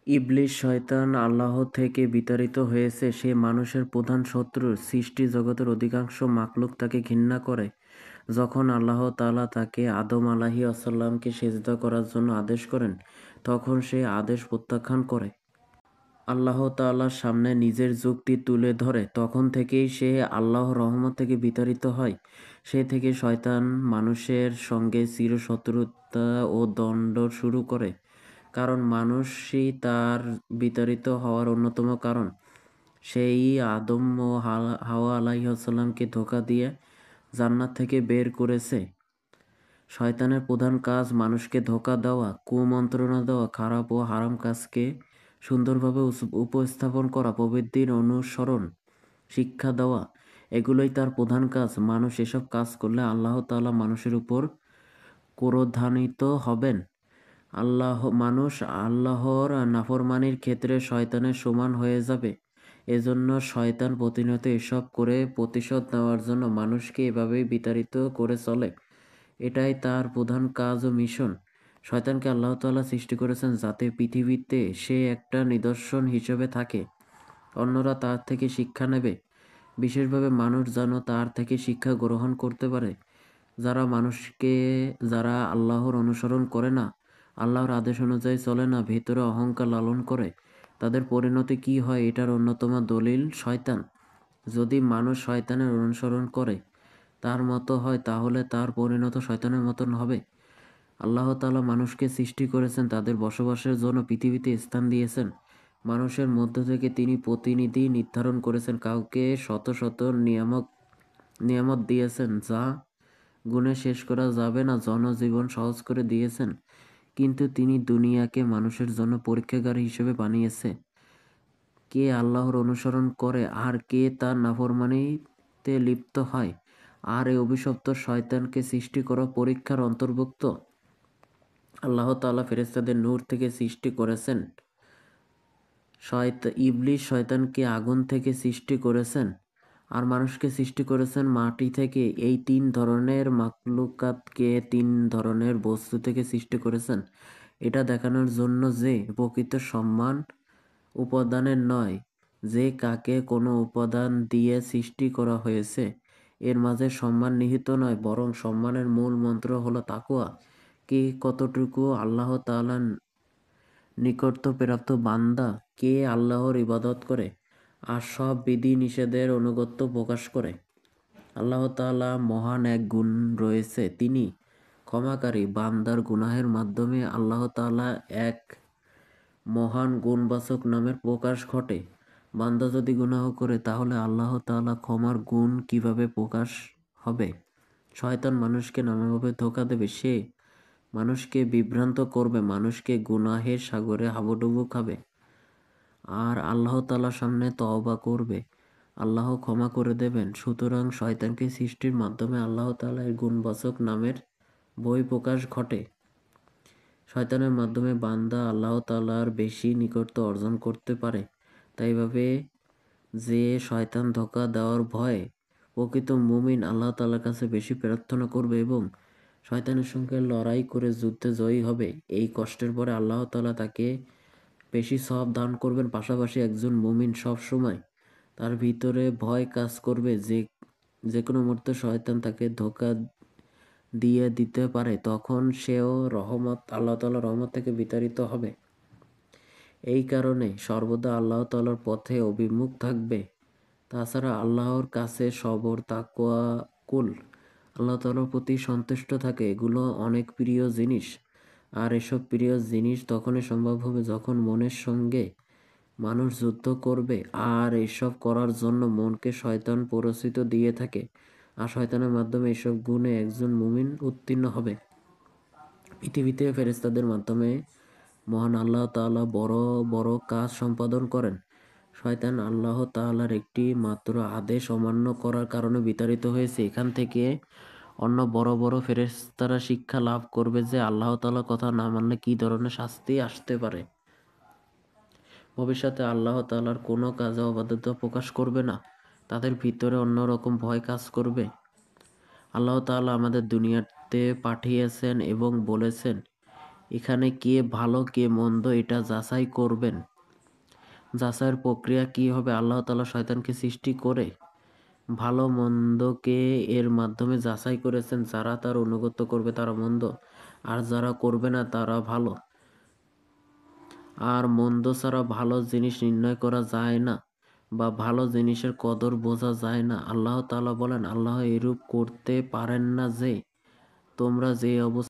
ইবলীস শয়তান আল্লাহ থেকে বিতাড়িত হয়েছে। সে মানুষের প্রধান শত্রু। সৃষ্টি জগতের অধিকাংশ মাখলুক তাকে ঘৃণা করে। যখন আল্লাহ তাআলা তাকে আদম আলাইহিসসালামকে সিজদা করার জন্য আদেশ করেন, তখন সে আদেশ প্রত্যাখ্যান করে। আল্লাহ তাআলার সামনে নিজের যুক্তি তুলে ধরে। তখন থেকেই সে আল্লাহর রহমত থেকে বিতাড়িত হয়। সে থেকে শয়তান মানুষের সঙ্গে চিরশত্রুতা ও দ্বন্দ্ব শুরু করে। কারণ মানুষই তার বিতাড়িত হওয়ার অন্যতম কারণ। সেই আদম ও হাওয়া আলাইহিসসালামকে ধোঁকা দিয়ে জান্নাত থেকে বের করেছে। শয়তানের প্রধান কাজ মানুষকে ধোঁকা দেওয়া, কুমন্ত্রণা দেওয়া, খারাপ ও হারাম কাজকে সুন্দরভাবে উপস্থাপন করা, প্রবৃত্তির অনুসরণ, শিক্ষা দেওয়া, এগুলোই তার প্রধান কাজ। মানুষ এসব কাজ করলে আল্লাহ তাআলা মানুষের উপর ক্রোধান্বিত হবেন। মানুষ আল্লাহর নাফরমানির ক্ষেত্রে শয়তানের সমান হয়ে যাবে। এজন্য শয়তান প্রতিনিয়ত এসব করে প্রতিশোধ নেওয়ার জন্য মানুষকে এভাবেই বিতাড়িত করে চলে। এটাই তার প্রধান কাজ ও মিশন। শয়তানকে আল্লাহ তাআলা সৃষ্টি করেছেন যাতে পৃথিবীতে সে একটা নিদর্শন হিসেবে থাকে, অন্যরা তার থেকে শিক্ষা নেবে। বিশেষভাবে মানুষ যেন তার থেকে শিক্ষা গ্রহণ করতে পারে। যারা আল্লাহর অনুসরণ করে না, আল্লাহর আদেশ অনুযায়ী চলে না, ভেতরে অহংকার লালন করে, তাদের পরিণতি কি হয় এটার অন্যতম দলিল শয়তান। যদি মানুষ শয়তানের অনুসরণ করে তার মতো হয়, তাহলে তার পরিণত শয়তানের মতন হবে। আল্লাহ তাআলা মানুষকে সৃষ্টি করেছেন, তাদের বসবাসের জন্য পৃথিবীতে স্থান দিয়েছেন। মানুষের মধ্য থেকে তিনি প্রতিনিধি নির্ধারণ করেছেন, কাউকে শত শত নিয়ামত দিয়েছেন যা গুণে শেষ করা যাবে না, জনজীবন সহজ করে দিয়েছেন। কিন্তু তিনি দুনিয়াকে মানুষের জন্য পরীক্ষাগার হিসেবে বানিয়েছে। কে আল্লাহর অনুসরণ করে আর কে তার নাফরমানিতে লিপ্ত হয়, আর এই অভিশপ্ত শয়তানকে সৃষ্টি করা পরীক্ষার অন্তর্ভুক্ত। আল্লাহ তাআলা ফেরেশতাদের নূর থেকে সৃষ্টি করেছেন। ইবলীস শয়তানকে আগুন থেকে সৃষ্টি করেছেন, আর মানুষকে সৃষ্টি করেছেন মাটি থেকে। এই তিন ধরনের মাখলুকাতকে তিন ধরনের বস্তু থেকে সৃষ্টি করেছেন, এটা দেখানোর জন্য যে প্রকৃত সম্মান উপাদানের নয়, যে কাকে কোনো উপাদান দিয়ে সৃষ্টি করা হয়েছে এর মাঝে সম্মান নিহিত নয়, বরং সম্মানের মূল মন্ত্র হলো তাকওয়া। কে কতটুকু আল্লাহ তাআলার নিকটপ্রাপ্ত বান্দা, কে আল্লাহর ইবাদত করে আর সব বিধি নিষেধের আনুগত্য প্রকাশ করে। আল্লাহ তাআলা মহান এক গুণ রয়েছে, তিনি ক্ষমাকারী। বান্দার গুনাহের মাধ্যমে আল্লাহ তাআলা এক মহান গুণবাচক নামের প্রকাশ ঘটে। বান্দা যদি গুনাহ করে তাহলে আল্লাহ তাআলা ক্ষমার গুণ কিভাবে প্রকাশ হবে? শয়তান মানুষকে নানাভাবে ধোঁকা দেবে। সে মানুষকে বিভ্রান্ত করবে, মানুষকে গুনাহের সাগরে হাবুডুবু খাবে, আর আল্লাহ তাআলার সামনে তওবা করবে, আল্লাহ ক্ষমা করে দেবেন। সুতরাং শয়তানকে সৃষ্টির মাধ্যমে আল্লাহ তাআলার গুণবাচক নামের বহিঃপ্রকাশ ঘটে। শয়তানের মাধ্যমে বান্দা আল্লাহ তাআলার বেশি নিকটত্ব অর্জন করতে পারে। তাই ভাবে যে শয়তান ধোঁকা দেওয়ার ভয়ে প্রকৃত মুমিন আল্লাহ তাআলার কাছে বেশি প্রার্থনা করবে এবং শয়তানের সঙ্গে লড়াই করে যুদ্ধে জয়ী হবে। এই কষ্টের পরে আল্লাহ তাআলা তাকে বেশি সওয়াব দান করবেন। পাশাপাশি একজন মুমিন সব সময় তার ভিতরে ভয় কাজ করবে যে যে কোনো মুহূর্তে শয়তান তাকে ধোঁকা দিয়ে দিতে পারে, তখন সেও আল্লাহ তাআলার রহমত থেকে বিতাড়িত হবে। এই কারণে সর্বদা আল্লাহ তাআলার পথে অভিমুখ থাকবে। তাছাড়া আল্লাহর কাছে সবর, তাকওয়া, কুল, আল্লাহ তাআলার প্রতি সন্তুষ্ট থাকে, এগুলো অনেক প্রিয় জিনিস। আর এসব প্রিয় জিনিস তখনই সম্ভব হবে যখন মনের সঙ্গে মানুষ যুদ্ধ করবে, আর এসব করার জন্য মনকে শয়তান প্ররোচিত দিয়ে থাকে, আর শয়তানের মাধ্যমে এসব গুণে একজন মুমিন উত্তীর্ণ হবে। পৃথিবীতে ফেরেশতাদের মাধ্যমে মহান আল্লাহ তাআলা বড় বড় কাজ সম্পাদন করেন। শয়তান আল্লাহ তাআলার একটি মাত্র আদেশ অমান্য করার কারণে বিতাড়িত হয়েছে। এখান থেকে অন্য বড় বড় ফেরেশতারা শিক্ষা লাভ করবে যে আল্লাহ তাআলার কথা না মানলে কী ধরনের শাস্তি আসতে পারে। ভবিষ্যতে আল্লাহ তাআলার কোনো কাজে অবাধ্যতা প্রকাশ করবে না, তাদের ভিতরে অন্যরকম ভয় কাজ করবে। আল্লাহ তাআলা আমাদের দুনিয়াতে পাঠিয়েছেন এবং বলেছেন, এখানে কে ভালো কে মন্দ এটা যাচাই করবেন। যাচাইয়ের প্রক্রিয়া কি হবে? আল্লাহ তাআলা শয়তানকে সৃষ্টি করে ভালো মন্দকে এর মাধ্যমে যাচাই করেছেন। যারা তার অনুগত্য করবে তারা মন্দ, আর যারা করবে না তারা ভালো। আর মন্দ ছাড়া ভালো জিনিস নির্ণয় করা যায় না, বা ভালো জিনিসের কদর বোঝা যায় না। আল্লাহ তাআলা বলেন, আল্লাহ এরূপ করতে পারেন না যে তোমরা যে অবস্থা